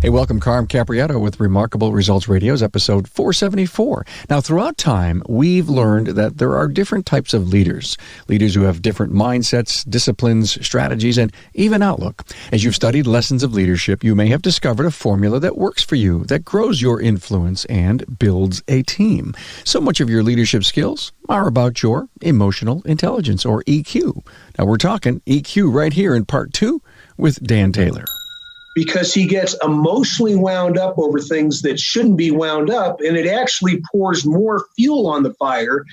Hey, welcome, Carm Capriato with Remarkable Results Radio's episode 474. Now, throughout time, we've learned that there are different types of leaders. Leaders who have different mindsets, disciplines, strategies, and even outlook. As you've studied lessons of leadership, you may have discovered a formula that works for you, that grows your influence and builds a team. So much of your leadership skills are about your emotional intelligence, or EQ. Now, we're talking EQ right here in part 2 with Dan Taylor. Because he gets emotionally wound up over things that shouldn't be wound up, and it actually pours more fuel on the fire.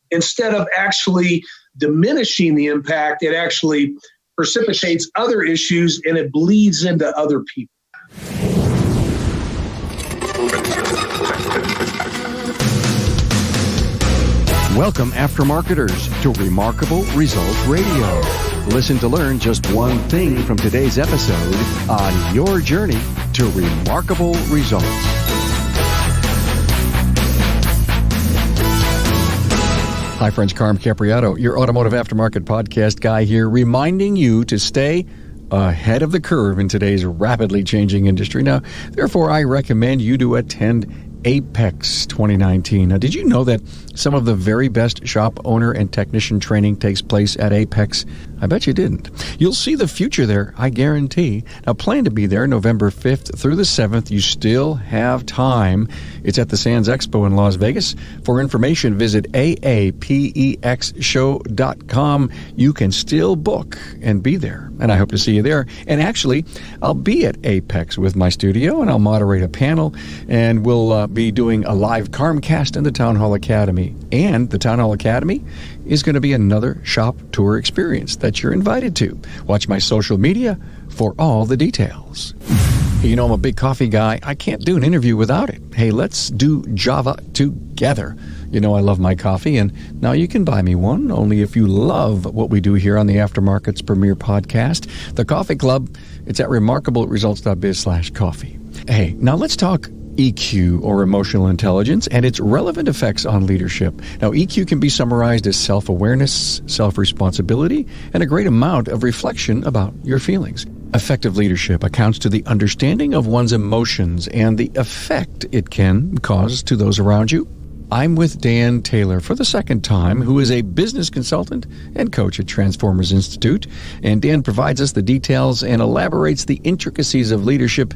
Instead of actually diminishing the impact, it actually precipitates other issues, and it bleeds into other people. Welcome, aftermarketers, to Remarkable Results Radio. Listen to learn just one thing from today's episode on your journey to remarkable results. Hi, friends. Carm Capriato, your automotive aftermarket podcast guy here, reminding you to stay ahead of the curve in today's rapidly changing industry. Now, therefore, I recommend you to attend Apex 2019. Now, did you know that some of the very best shop owner and technician training takes place at Apex? I bet you didn't. You'll see the future there, I guarantee. Now, plan to be there November 5th through the 7th. You still have time. It's at the Sands Expo in Las Vegas. For information, visit aapexshow.com. You can still book and be there, and I hope to see you there. And actually, I'll be at Apex with my studio, and I'll moderate a panel, and we'll be doing a live Carmcast in the Town Hall Academy. And the Town Hall Academy is going to be another shop tour experience that you're invited to. Watch my social media for all the details. You know, I'm a big coffee guy. I can't do an interview without it. Hey, let's do Java together. You know I love my coffee, and now you can buy me one, only if you love what we do here on the Aftermarket's premier podcast, The Coffee Club. It's at remarkableresults.biz/coffee. Hey, now let's talk EQ, or emotional intelligence, and its relevant effects on leadership. Now, EQ can be summarized as self-awareness, self-responsibility, and a great amount of reflection about your feelings. Effective leadership accounts to the understanding of one's emotions and the effect it can cause to those around you. I'm with Dan Taylor for the second time, who is a business consultant and coach at Transformers Institute. And Dan provides us the details and elaborates the intricacies of leadership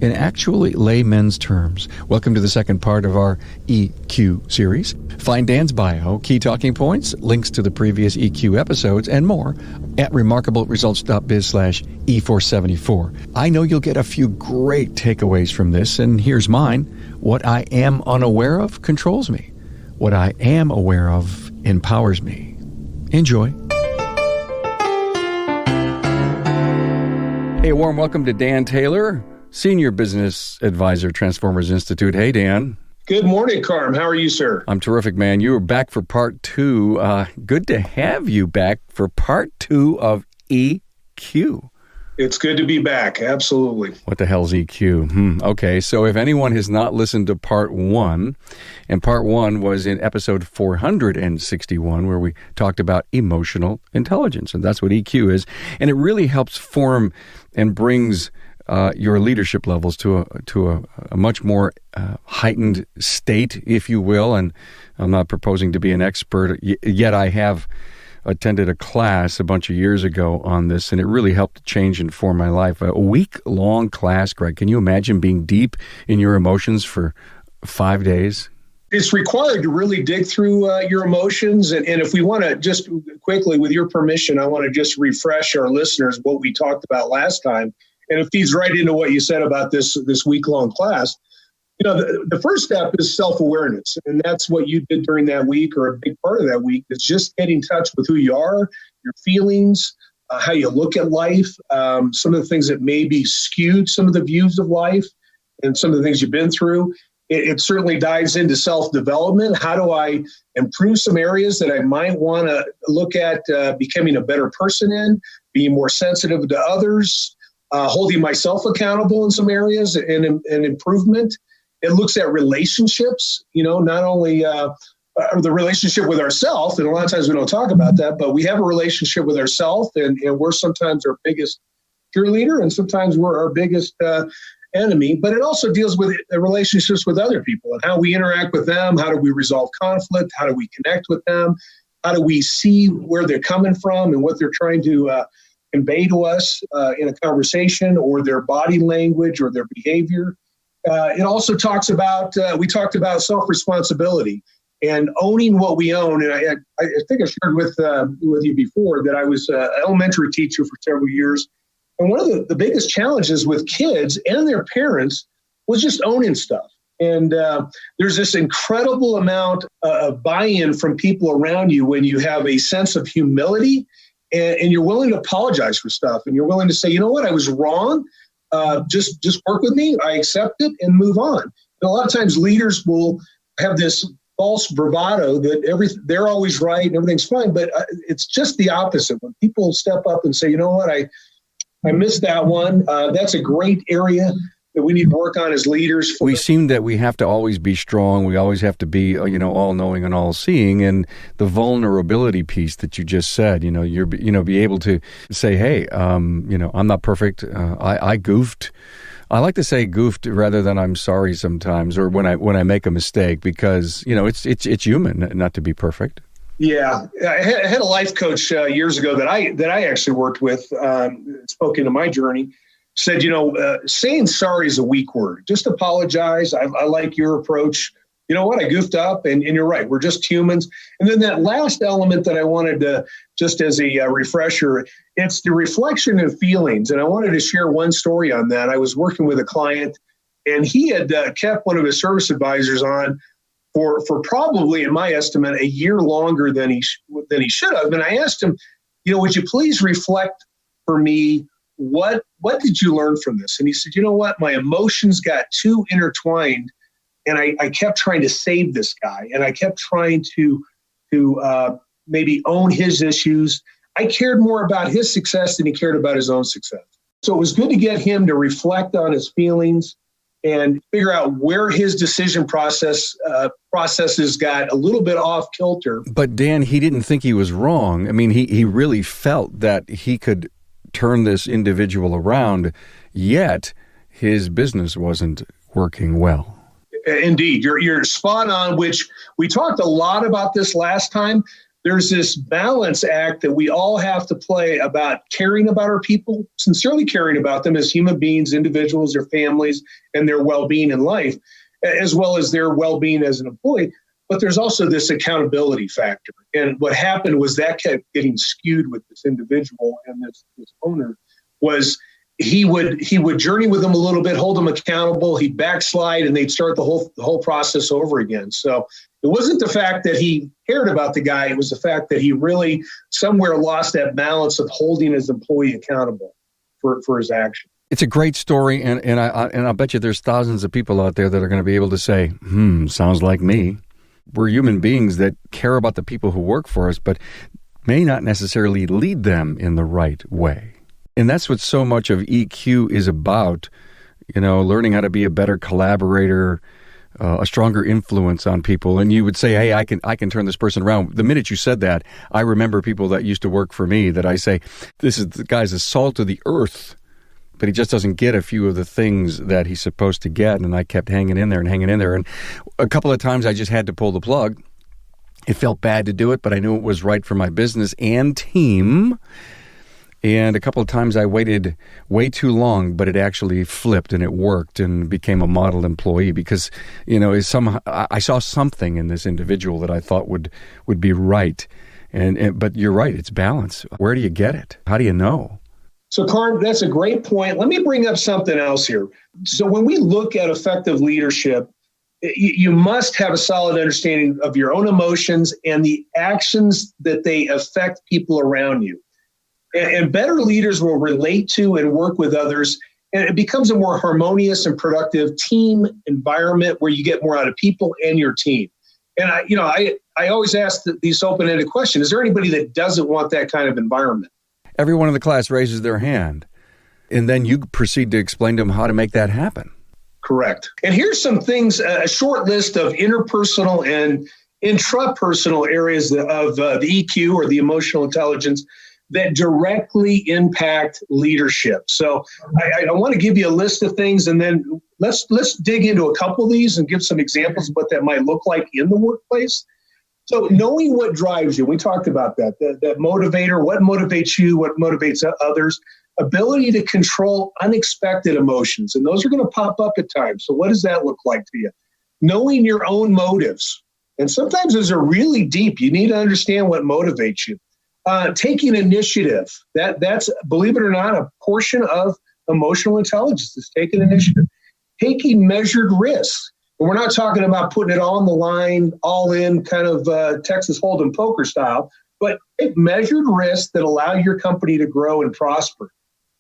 in actually layman's terms. Welcome to the second part of our EQ series. Find Dan's bio, key talking points, links to the previous EQ episodes, and more at remarkableresults.biz/E474. I know you'll get a few great takeaways from this, and here's mine. What I am unaware of controls me. What I am aware of empowers me. Enjoy. Hey, a warm welcome to Dan Taylor, Senior Business Advisor, Transformers Institute. Hey, Dan. Good morning, Carm. How are you, sir? I'm terrific, man. You are back for part 2. Good to have you back for part 2 of EQ. It's good to be back. Absolutely. What the hell's EQ? Okay, so if anyone has not listened to part 1, and part 1 was in episode 461, where we talked about emotional intelligence, and that's what EQ is, and it really helps form and brings your leadership levels to a much more heightened state, if you will. And I'm not proposing to be an expert, yet I have attended a class a bunch of years ago on this, and it really helped change and form my life. A week-long class, Greg. Can you imagine being deep in your emotions for 5 days? It's required to really dig through your emotions. And if we want to just quickly, with your permission, I want to just refresh our listeners what we talked about last time. And it feeds right into what you said about this week-long class. You know, the first step is self-awareness, and that's what you did during that week, or a big part of that week, is just get in touch with who you are, your feelings, how you look at life, some of the things that may be skewed, some of the views of life, and some of the things you've been through. It certainly dives into self-development. How do I improve some areas that I might want to look at becoming a better person in, being more sensitive to others, holding myself accountable in some areas and improvement. It looks at relationships, not only the relationship with ourselves, and a lot of times we don't talk about that, but we have a relationship with ourselves, and we're sometimes our biggest cheerleader, and sometimes we're our biggest enemy, but it also deals with relationships with other people and how we interact with them. How do we resolve conflict? How do we connect with them? How do we see where they're coming from and what they're trying to convey to us in a conversation, or their body language or their behavior? It also talks about, we talked about self-responsibility and owning what we own. And I think I shared with you before that I was an elementary teacher for several years. And one of the biggest challenges with kids and their parents was just owning stuff. And there's this incredible amount of buy-in from people around you when you have a sense of humility and you're willing to apologize for stuff. And you're willing to say, you know what, I was wrong. Just work with me. I accept it and move on. And a lot of times leaders will have this false bravado that they're always right and everything's fine. But it's just the opposite. When people step up and say, you know what, I missed that one. That's a great area that we need to work on as leaders. We seem that we have to always be strong. We always have to be, all-knowing and all-seeing. And the vulnerability piece that you just said, be able to say, hey, I'm not perfect. I goofed. I like to say goofed rather than I'm sorry sometimes, or when I make a mistake, because it's human not to be perfect. Yeah, I had a life coach years ago that I actually worked with, spoke into my journey, said, saying sorry is a weak word. Just apologize. I like your approach. You know what? I goofed up, and you're right. We're just humans. And then that last element that I wanted to, just as a refresher, it's the reflection of feelings. And I wanted to share one story on that. I was working with a client, and he had kept one of his service advisors on for probably, in my estimate, a year longer than he should have. And I asked him, would you please reflect for me, what did you learn from this? And he said, you know what? My emotions got too intertwined, and I kept trying to save this guy, and I kept trying to maybe own his issues. I cared more about his success than he cared about his own success. So it was good to get him to reflect on his feelings and figure out where his decision processes got a little bit off kilter. But Dan, he didn't think he was wrong. I mean, he really felt that he could turn this individual around, yet his business wasn't working well. Indeed, you're spot on, which we talked a lot about this last time. There's this balance act that we all have to play about caring about our people, sincerely caring about them as human beings, individuals, their families, and their well-being in life, as well as their well-being as an employee. But there's also this accountability factor. And what happened was that kept getting skewed with this individual, and this owner was he would journey with them a little bit, hold them accountable, he'd backslide, and they'd start the whole process over again. So it wasn't the fact that he cared about the guy, it was the fact that he really somewhere lost that balance of holding his employee accountable for his action. It's a great story, and I'll bet you there's thousands of people out there that are going to be able to say, sounds like me. We're human beings that care about the people who work for us, but may not necessarily lead them in the right way. And that's what so much of EQ is about, learning how to be a better collaborator, a stronger influence on people. And you would say, hey, I can turn this person around. The minute you said that, I remember people that used to work for me that I say, the guy's the salt of the earth, but he just doesn't get a few of the things that he's supposed to get. And I kept hanging in there. And a couple of times I just had to pull the plug. It felt bad to do it, but I knew it was right for my business and team. And a couple of times I waited way too long, but it actually flipped and it worked and became a model employee because, I saw something in this individual that I thought would be right. But you're right, it's balance. Where do you get it? How do you know? So, Carm, that's a great point. Let me bring up something else here. So when we look at effective leadership, you must have a solid understanding of your own emotions and the actions that they affect people around you. And better leaders will relate to and work with others, and it becomes a more harmonious and productive team environment where you get more out of people and your team. And I always ask these open-ended questions. Is there anybody that doesn't want that kind of environment? Everyone in the class raises their hand, and then you proceed to explain to them how to make that happen. Correct. And here's some things, a short list of interpersonal and intrapersonal areas of the EQ or the emotional intelligence that directly impact leadership. So I want to give you a list of things, and then let's dig into a couple of these and give some examples of what that might look like in the workplace. So knowing what drives you, we talked about that motivator, what motivates you, what motivates others, ability to control unexpected emotions, and those are going to pop up at times. So what does that look like to you? Knowing your own motives, and sometimes those are really deep. You need to understand what motivates you. Taking initiative, that's, believe it or not, a portion of emotional intelligence is taking initiative. Taking measured risks. And we're not talking about putting it all on the line, all in, kind of Texas Hold'em poker style, but take measured risks that allow your company to grow and prosper.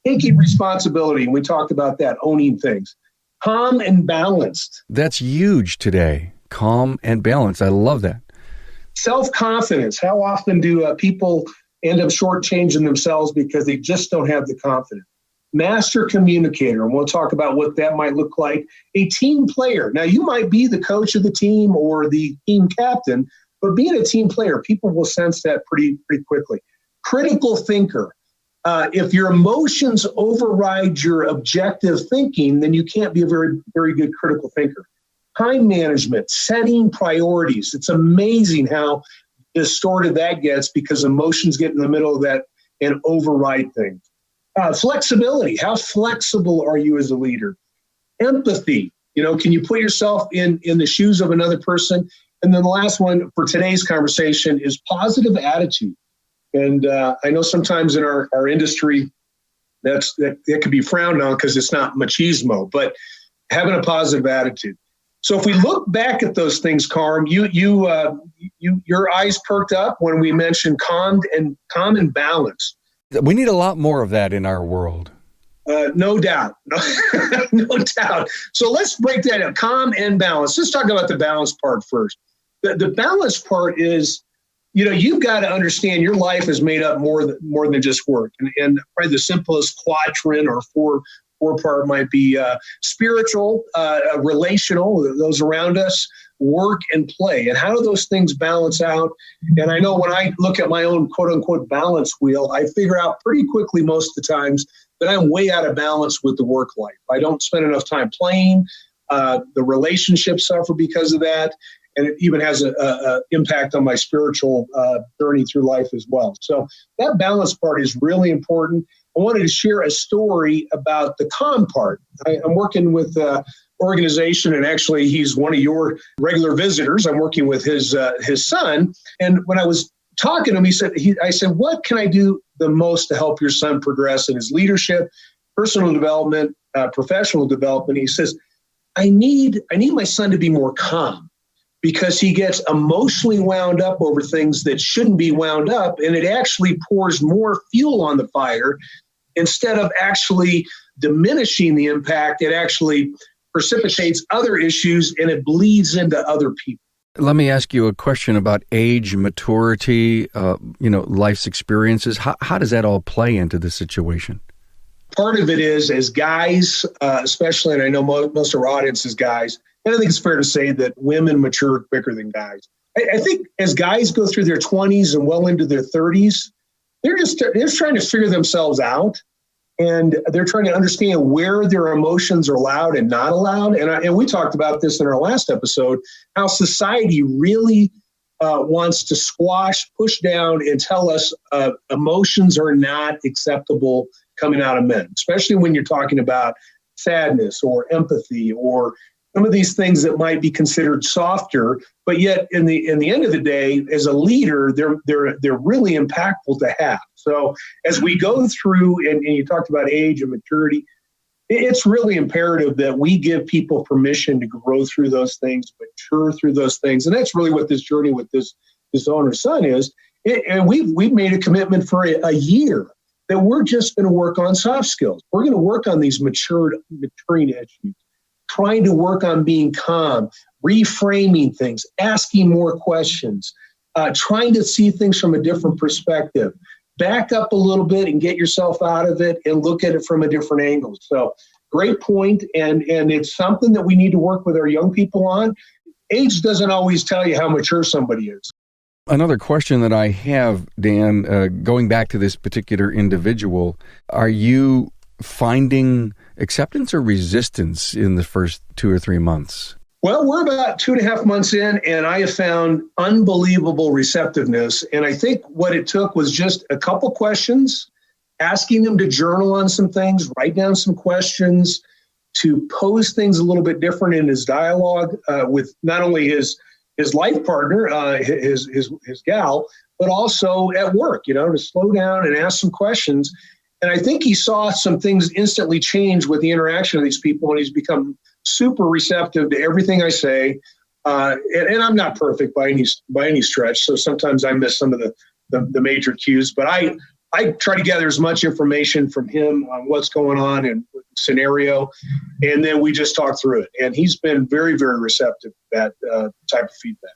Taking responsibility, and we talked about that, owning things. Calm and balanced. That's huge today. Calm and balanced. I love that. Self-confidence. How often do people end up shortchanging themselves because they just don't have the confidence? Master communicator, and we'll talk about what that might look like. A team player. Now, you might be the coach of the team or the team captain, but being a team player, people will sense that pretty quickly. Critical thinker. If your emotions override your objective thinking, then you can't be a very, very good critical thinker. Time management, setting priorities. It's amazing how distorted that gets because emotions get in the middle of that and override things. Flexibility. How flexible are you as a leader? Empathy. Can you put yourself in the shoes of another person? And then the last one for today's conversation is positive attitude. And I know sometimes in our industry that could be frowned on because it's not machismo, but having a positive attitude. So if we look back at those things, Carm, your eyes perked up when we mentioned calm and balance. We need a lot more of that in our world. No doubt. No doubt. So let's break that up. Calm and balance. Let's talk about the balance part first. The balance part is, you've got to understand your life is made up more than just work. And probably the simplest quadrant or four part might be spiritual, relational, those around us, work and play. And how do those things balance out? And I know when I look at my own quote unquote balance wheel, I figure out pretty quickly most of the times that I'm way out of balance with the work life. I don't spend enough time playing. The relationships suffer because of that. And it even has an impact on my spiritual journey through life as well. So that balance part is really important. I wanted to share a story about the calm part. I'm working with an organization, and actually he's one of your regular visitors. I'm working with his son. And when I was talking to him, I said, what can I do the most to help your son progress in his leadership, personal development, professional development? He says, I need my son to be more calm, because he gets emotionally wound up over things that shouldn't be wound up, and it actually pours more fuel on the fire. Instead of actually diminishing the impact, it actually precipitates other issues and it bleeds into other people. Let me ask you a question about age, maturity, life's experiences. How does that all play into the situation? Part of it is, as guys, especially, and I know most of our audience is guys, and I think it's fair to say that women mature quicker than guys. I think as guys go through their 20s and well into their 30s, they're just trying to figure themselves out, and they're trying to understand where their emotions are allowed and not allowed. And we talked about this in our last episode, how society really wants to squash, push down, and tell us emotions are not acceptable coming out of men, especially when you're talking about sadness or empathy or some of these things that might be considered softer, but yet in the end of the day, as a leader, they're really impactful to have. So as we go through, and you talked about age and maturity, it's really imperative that we give people permission to grow through those things, mature through those things, and that's really what this journey with this owner's son is. And we've made a commitment for a year that we're just going to work on soft skills. We're going to work on these maturing issues. Trying to work on being calm, reframing things, asking more questions, trying to see things from a different perspective. Back up a little bit and get yourself out of it and look at it from a different angle. So great point, and it's something that we need to work with our young people on. Age doesn't always tell you how mature somebody is. Another question that I have, Dan, going back to this particular individual, are you finding acceptance or resistance in the first 2 or 3 months? Well, we're about 2.5 months in, and I have found unbelievable receptiveness. And I think what it took was just a couple questions, asking them to journal on some things, write down some questions, to pose things a little bit different in his dialogue with not only his life partner, his gal, but also at work, to slow down and ask some questions. And I think he saw some things instantly change with the interaction of these people, and he's become super receptive to everything I say. And I'm not perfect by any stretch, so sometimes I miss some of the major cues. But I try to gather as much information from him on what's going on and scenario, and then we just talk through it. And he's been very, very receptive to that type of feedback.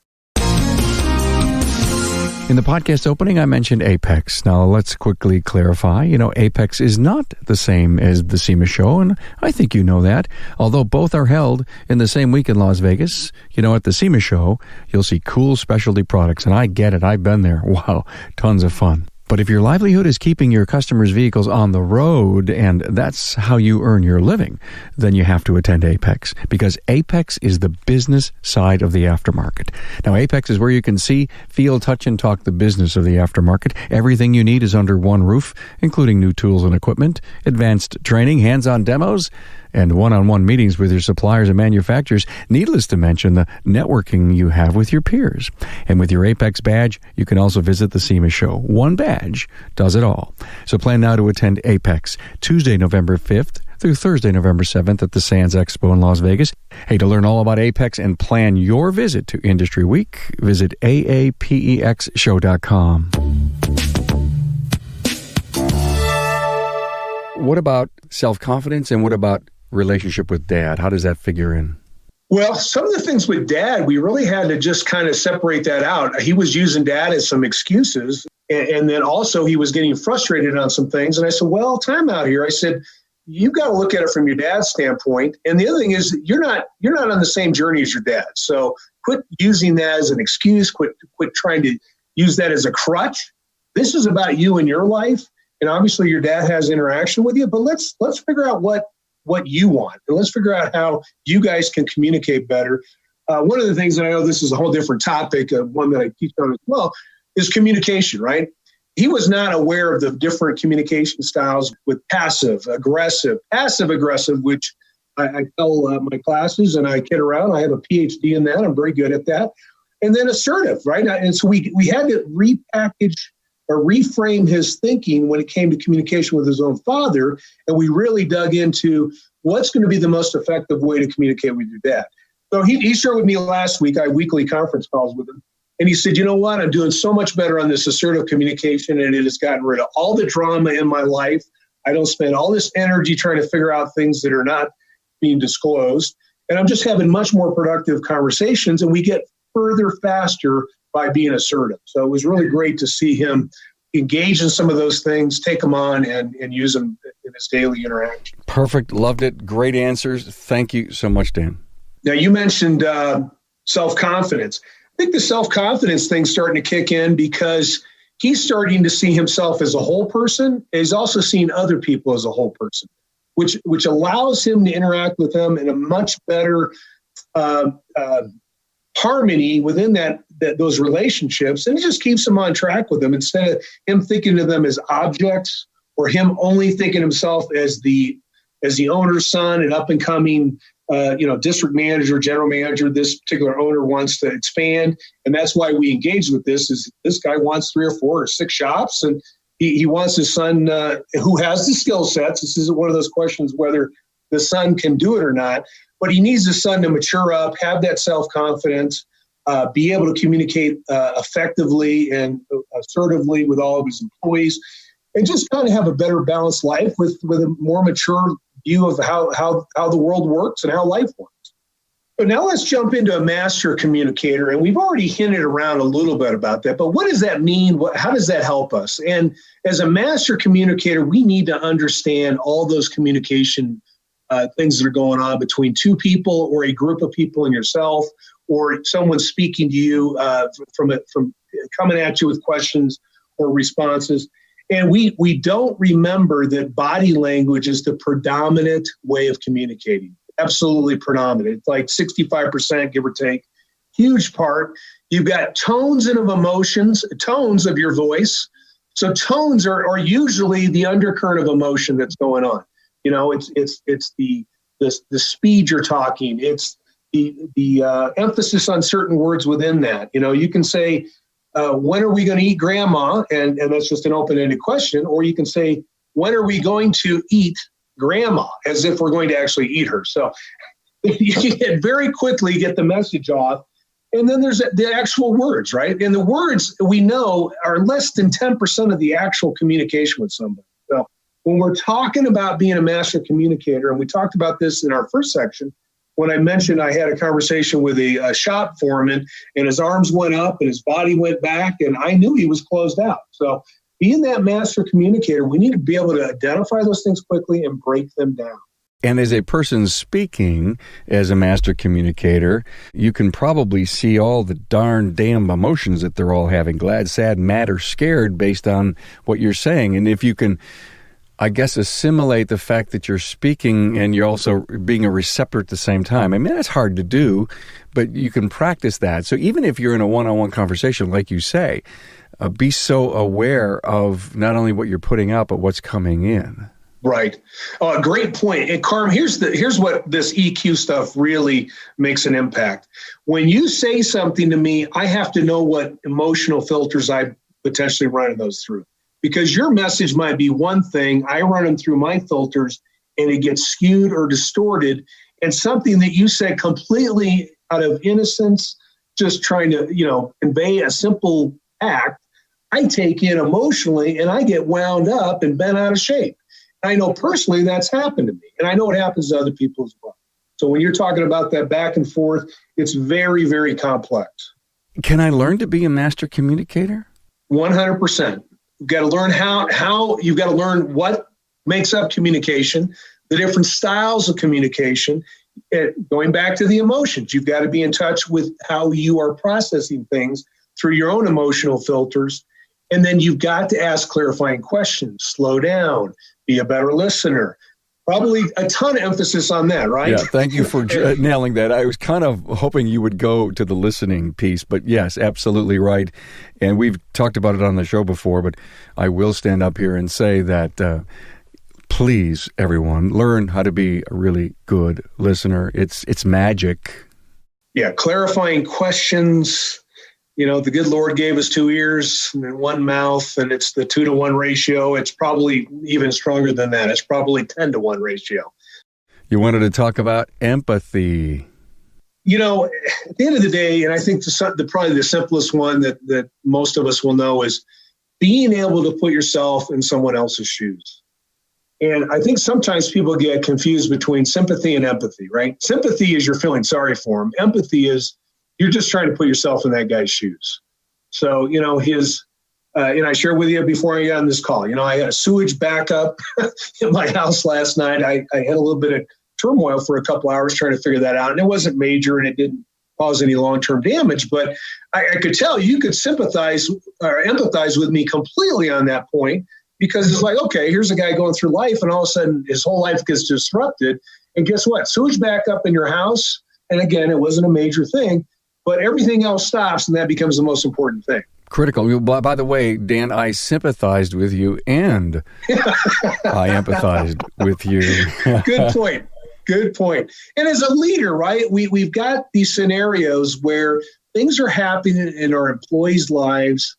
In the podcast opening, I mentioned Apex. Now, let's quickly clarify. Apex is not the same as the SEMA show, and I think you know that. Although both are held in the same week in Las Vegas, at the SEMA show, you'll see cool specialty products, and I get it. I've been there. Wow, tons of fun. But if your livelihood is keeping your customers' vehicles on the road, and that's how you earn your living, then you have to attend Apex, because Apex is the business side of the aftermarket. Now, Apex is where you can see, feel, touch, and talk the business of the aftermarket. Everything you need is under one roof, including new tools and equipment, advanced training, hands-on demos, and one-on-one meetings with your suppliers and manufacturers, needless to mention the networking you have with your peers. And with your Apex badge, you can also visit the SEMA show. One badge does it all. So plan now to attend Apex, Tuesday, November 5th through Thursday, November 7th at the Sands Expo in Las Vegas. Hey, to learn all about Apex and plan your visit to Industry Week, visit aapexshow.com. What about self-confidence, and what about relationship with Dad? How does that figure in? Well, some of the things with Dad, we really had to just kind of separate that out. He was using Dad as some excuses. And then also he was getting frustrated on some things. And I said, well, time out here. I said, you've got to look at it from your dad's standpoint. And the other thing is you're not on the same journey as your dad. So quit using that as an excuse. Quit trying to use that as a crutch. This is about you and your life. And obviously your dad has interaction with you, but let's figure out what you want. And let's figure out how you guys can communicate better. One of the things that I know, this is a whole different topic, one that I teach on as well, is communication, right? He was not aware of the different communication styles with passive aggressive, which I tell my classes and I kid around. I have a PhD in that. I'm very good at that. And then assertive, right? And so we had to repackage or reframe his thinking when it came to communication with his own father. And we really dug into what's going to be the most effective way to communicate with your dad. So he shared with me last week. I had weekly conference calls with him. And he said, you know what? I'm doing so much better on this assertive communication, and it has gotten rid of all the drama in my life. I don't spend all this energy trying to figure out things that are not being disclosed. And I'm just having much more productive conversations, and we get further faster by being assertive. So it was really great to see him engage in some of those things, take them on, and use them in his daily interaction. Perfect. Loved it. Great answers. Thank you so much, Dan. Now, you mentioned self-confidence. I think the self-confidence thing's starting to kick in because he's starting to see himself as a whole person. And he's also seeing other people as a whole person, which allows him to interact with them in a much better harmony within those relationships. And it just keeps him on track with them instead of him thinking of them as objects or him only thinking himself as the owner's son and up and coming district manager, general manager. This particular owner wants to expand. And that's why we engage with this guy wants 3 or 4 or 6 shops. And he wants his son who has the skill sets. This isn't one of those questions whether the son can do it or not, but he needs his son to mature up, have that self-confidence, be able to communicate effectively and assertively with all of his employees, and just kind of have a better balanced life with a more mature view of how the world works and how life works. But now let's jump into a master communicator. And we've already hinted around a little bit about that. But what does that mean? How does that help us? And as a master communicator, we need to understand all those communication things that are going on between 2 people or a group of people and yourself, or someone speaking to you from coming at you with questions or responses. And we don't remember that body language is the predominant way of communicating. Absolutely predominant. It's like 65%, give or take. Huge part. You've got tones and of emotions, tones of your voice. So tones are usually the undercurrent of emotion that's going on. It's the speed you're talking. It's the emphasis on certain words within that. You can say, when are we going to eat grandma? And that's just an open-ended question. Or you can say, when are we going to eat grandma? As if we're going to actually eat her. So you can very quickly get the message off. And then there's the actual words, right? And the words we know are less than 10% of the actual communication with somebody. So when we're talking about being a master communicator, and we talked about this in our first section, when I mentioned I had a conversation with a shop foreman and his arms went up and his body went back, and I knew he was closed out. So being that master communicator, we need to be able to identify those things quickly and break them down. And as a person speaking as a master communicator, you can probably see all the darn damn emotions that they're all having, glad, sad, mad, or scared based on what you're saying. And if you can, I guess, assimilate the fact that you're speaking and you're also being a receptor at the same time. I mean, that's hard to do, but you can practice that. So even if you're in a one-on-one conversation, like you say, be so aware of not only what you're putting out, but what's coming in. Right. Great point. And Carm, here's what this EQ stuff really makes an impact. When you say something to me, I have to know what emotional filters I potentially running those through. Because your message might be one thing, I run them through my filters, and it gets skewed or distorted. And something that you said completely out of innocence, just trying to, convey a simple act, I take in emotionally and I get wound up and bent out of shape. I know personally that's happened to me, and I know it happens to other people as well. So when you're talking about that back and forth, it's very, very complex. Can I learn to be a master communicator? 100%. You've got to learn how you've got to learn what makes up communication, the different styles of communication, going back to the emotions. You've got to be in touch with how you are processing things through your own emotional filters. And then you've got to ask clarifying questions, slow down, be a better listener. Probably a ton of emphasis on that, right? Yeah, thank you for nailing that. I was kind of hoping you would go to the listening piece, but yes, absolutely right. And we've talked about it on the show before, but I will stand up here and say that please, everyone, learn how to be a really good listener. It's magic. Yeah, clarifying questions. The good Lord gave us 2 ears and 1 mouth, and it's the 2-to-1 ratio. It's probably even stronger than that. It's probably 10-to-1 ratio. You wanted to talk about empathy. At the end of the day, and I think probably the simplest one that most of us will know is being able to put yourself in someone else's shoes. And I think sometimes people get confused between sympathy and empathy, right? Sympathy is you're feeling sorry for them. Empathy is you're just trying to put yourself in that guy's shoes. So, I shared with you before I got on this call, I had a sewage backup in my house last night. I had a little bit of turmoil for a couple hours trying to figure that out. And it wasn't major and it didn't cause any long-term damage, but I could tell you could sympathize or empathize with me completely on that point, because it's like, okay, here's a guy going through life and all of a sudden his whole life gets disrupted. And guess what? Sewage backup in your house. And again, it wasn't a major thing. But everything else stops, and that becomes the most important thing. Critical. By the way, Dan, I sympathized with you, and I empathized with you. Good point. And as a leader, right, we've got these scenarios where things are happening in our employees' lives,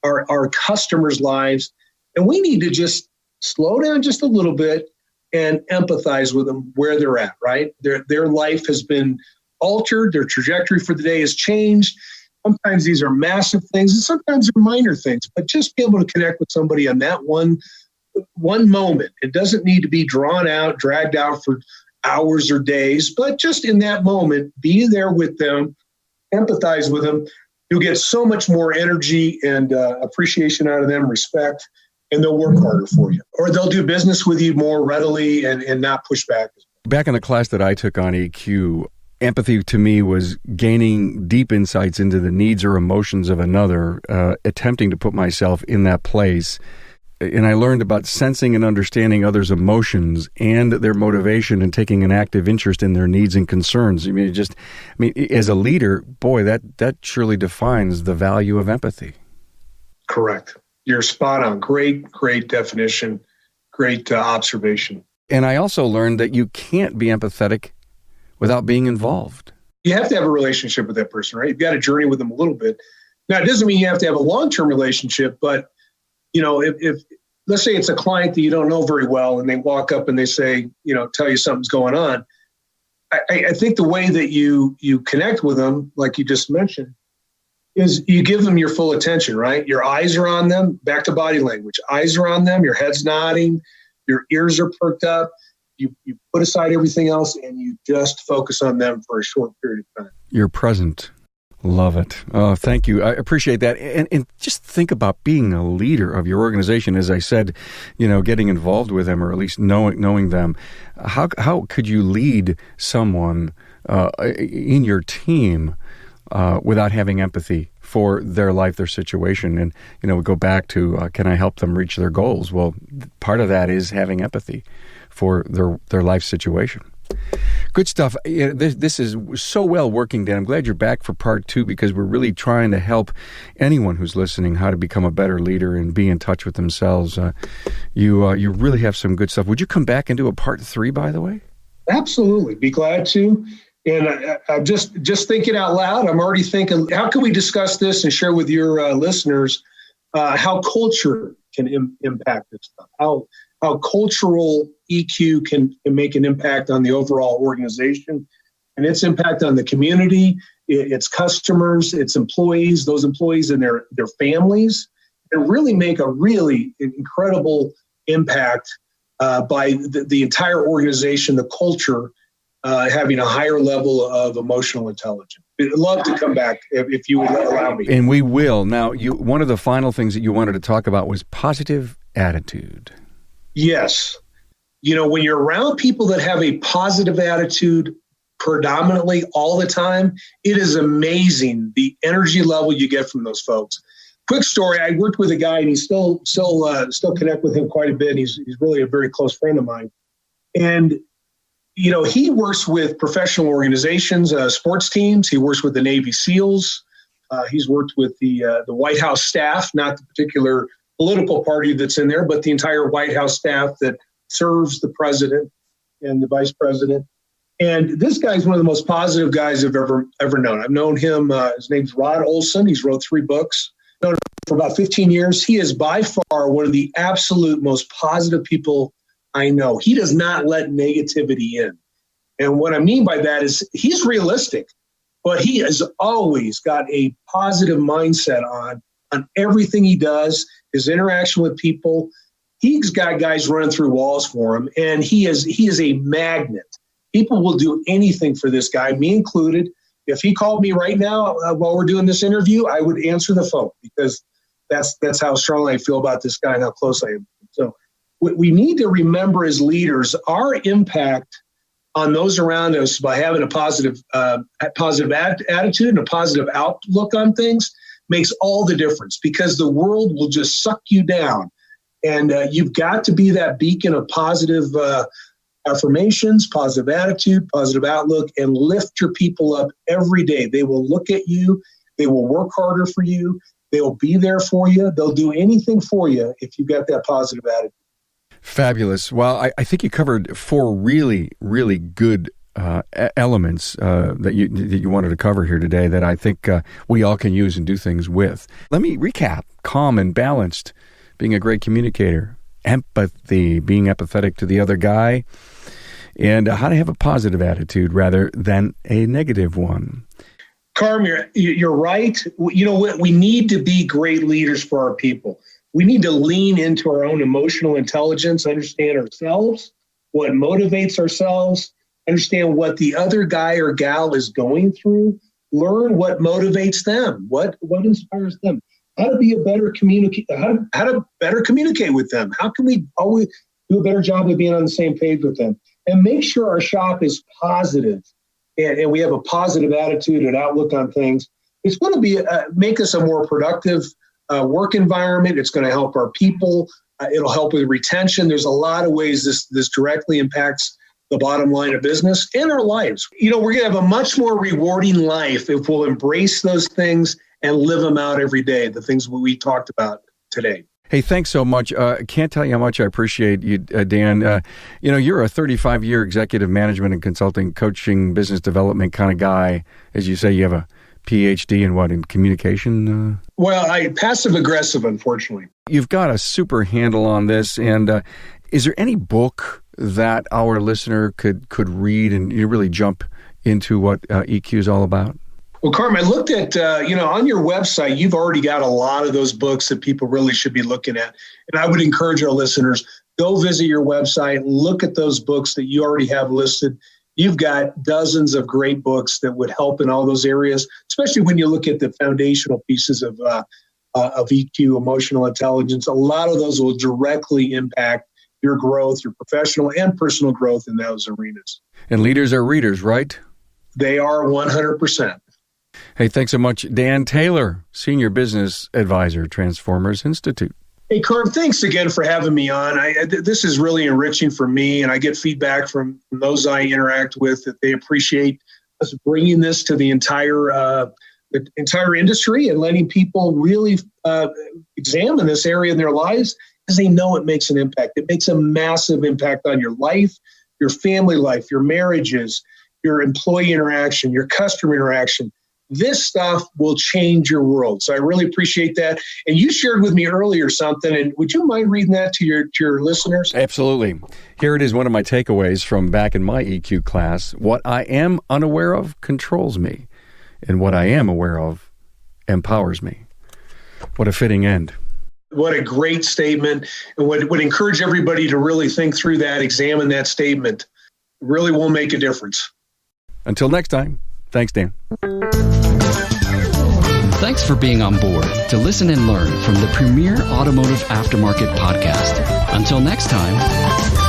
our customers' lives, and we need to just slow down just a little bit and empathize with them where they're at, right? Their life has been altered, their trajectory for the day has changed. Sometimes these are massive things and sometimes they're minor things, but just be able to connect with somebody on that one moment. It doesn't need to be drawn out, dragged out for hours or days, but just in that moment, be there with them, empathize with them. You'll get so much more energy and appreciation out of them, respect, and they'll work harder for you. Or they'll do business with you more readily and not push back. Back in the class that I took on EQ, Empathy to me was gaining deep insights into the needs or emotions of another, attempting to put myself in that place. And I learned about sensing and understanding others' emotions and their motivation and taking an active interest in their needs and concerns. As a leader, boy, that surely defines the value of empathy. Correct. You're spot on. Great definition. Great observation. And I also learned that you can't be empathetic without being involved. You have to have a relationship with that person, right? You've got to journey with them a little bit. Now, it doesn't mean you have to have a long-term relationship, but if let's say it's a client that you don't know very well and they walk up and they say, tell you something's going on. I think the way that you connect with them, like you just mentioned, is you give them your full attention, right? Your eyes are on them, back to body language. Eyes are on them, your head's nodding, your ears are perked up. You put aside everything else and you just focus on them for a short period of time. You're present. Love it. Oh, thank you. I appreciate that. And just think about being a leader of your organization. As I said, getting involved with them or at least knowing them. How could you lead someone in your team without having empathy for their life, their situation? And, we go back to, can I help them reach their goals? Well, part of that is having empathy for their life situation. Good stuff. This is so well working, Dan. I'm glad you're back for part 2 because we're really trying to help anyone who's listening how to become a better leader and be in touch with themselves. You really have some good stuff. Would you come back and do a part 3, by the way? Absolutely. Be glad to. And I'm just thinking out loud. I'm already thinking, how can we discuss this and share with your listeners how culture can impact this stuff? How cultural EQ can make an impact on the overall organization and its impact on the community, its customers, its employees, those employees and their families, and really make a really incredible impact by the entire organization, the culture, having a higher level of emotional intelligence. I'd love to come back if you would allow me. And we will. Now, one of the final things that you wanted to talk about was positive attitude. Yes. When you're around people that have a positive attitude predominantly all the time, it is amazing the energy level you get from those folks. Quick story, I worked with a guy and he's still connect with him quite a bit. He's really a very close friend of mine. And, he works with professional organizations, sports teams. He works with the Navy SEALs. He's worked with the White House staff, not the particular political party that's in there, but the entire White House staff that serves the president and the vice president. And this guy's one of the most positive guys I've ever known. I've known him. His name's Rod Olson. He's wrote 3 books. Known him for about 15 years. He is by far one of the absolute most positive people I know. He does not let negativity in. And what I mean by that is he's realistic, but he has always got a positive mindset on everything he does, his interaction with people. He's got guys running through walls for him, and he is a magnet. People will do anything for this guy, me included. If he called me right now while we're doing this interview, I would answer the phone because that's how strongly I feel about this guy and how close I am. So we need to remember as leaders, our impact on those around us by having a positive attitude and a positive outlook on things makes all the difference because the world will just suck you down. And you've got to be that beacon of positive affirmations, positive attitude, positive outlook, and lift your people up every day. They will look at you. They will work harder for you. They will be there for you. They'll do anything for you if you've got that positive attitude. Fabulous. Well, I think you covered 4 really, really good elements that you wanted to cover here today that I think we all can use and do things with. Let me recap. Calm and balanced, being a great communicator. Empathy, being empathetic to the other guy. And how to have a positive attitude rather than a negative one. Carm, you're right. You know what? We need to be great leaders for our people. We need to lean into our own emotional intelligence, understand ourselves, what motivates ourselves, understand what the other guy or gal is going through, learn what motivates them, what inspires them, how to be a better how to better communicate with them. How can we always do a better job of being on the same page with them? And make sure our shop is positive and we have a positive attitude and outlook on things, it's going to be make us a more productive work environment. It's going to help our people. It'll help with retention. There's a lot of ways this directly impacts the bottom line of business and our lives. We're going to have a much more rewarding life if we'll embrace those things and live them out every day, the things we talked about today. Hey, thanks so much. Can't tell you how much I appreciate you, Dan. You're a 35-year executive management and consulting, coaching, business development kind of guy. As you say, you have a PhD in communication? Well, passive aggressive, unfortunately. You've got a super handle on this. And is there any book that our listener could read and you really jump into what EQ is all about? Well, Carm, I looked at, on your website, you've already got a lot of those books that people really should be looking at. And I would encourage our listeners, go visit your website, look at those books that you already have listed. You've got dozens of great books that would help in all those areas, especially when you look at the foundational pieces of EQ, emotional intelligence. A lot of those will directly impact your growth, your professional and personal growth in those arenas. And leaders are readers, right? They are 100%. Hey, thanks so much. Dan Taylor, Senior Business Advisor, Transformers Institute. Hey, Carm, thanks again for having me on. This is really enriching for me, and I get feedback from those I interact with that they appreciate us bringing this to the entire industry and letting people really examine this area in their lives because they know it makes an impact. It makes a massive impact on your life, your family life, your marriages, your employee interaction, your customer interaction. This stuff will change your world. So I really appreciate that. And you shared with me earlier something, and would you mind reading that to your listeners? Absolutely. Here it is, one of my takeaways from back in my EQ class. What I am unaware of controls me, and what I am aware of empowers me. What a fitting end. What a great statement, and would encourage everybody to really think through that, examine that statement. It really will make a difference. Until next time, thanks, Dan. Thanks for being on board to listen and learn from the premier automotive aftermarket podcast. Until next time.